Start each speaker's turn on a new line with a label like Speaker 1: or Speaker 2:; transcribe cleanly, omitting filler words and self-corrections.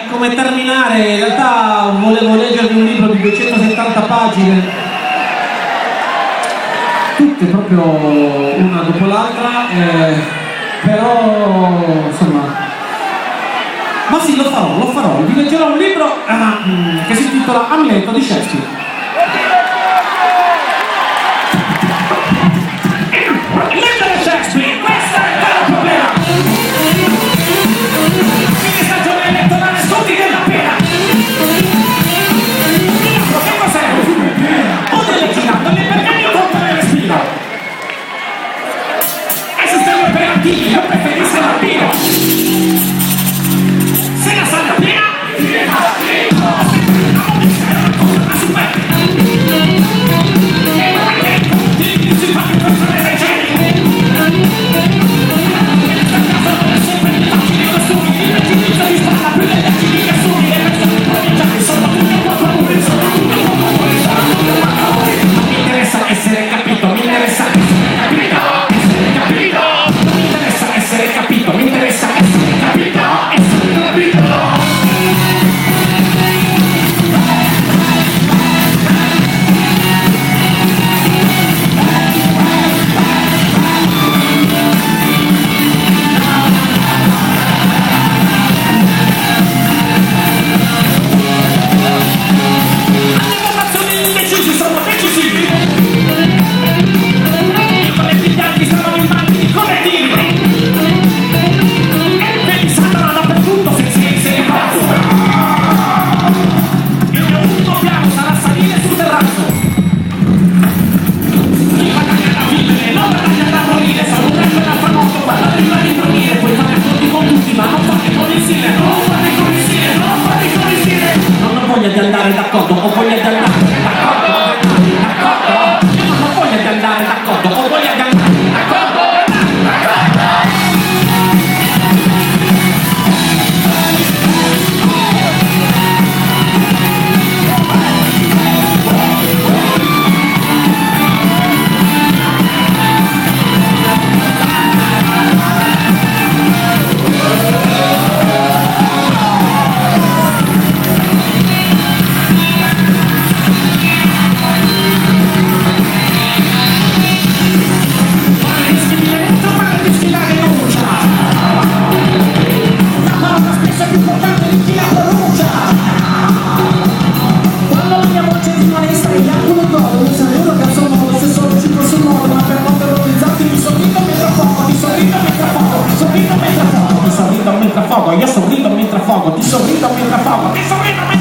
Speaker 1: come terminare, in realtà volevo leggervi un libro di 270 pagine, tutte proprio una dopo l'altra, però insomma... Ma sì, lo farò, vi leggerò un libro che si intitola Amleto di Shakespeare. Leggere Shakespeare, questo è il vero problema! Fine stagione elettorale, sconti della pena! Miracolo, che cos'è? O delle girandole perché mi incontrano il respiro! Ai sistemi operativi, io preferisco l'alpino! Se la sala piena, di andare d'accordo o voglia di andare d'accordo, io non ho voglia di andare d'accordo o voglia di andare d'accordo. Io sorrido mentre fuoco, ti sorrido mentre fuoco, ti sorrido mentre fuoco, ti sorrido mentre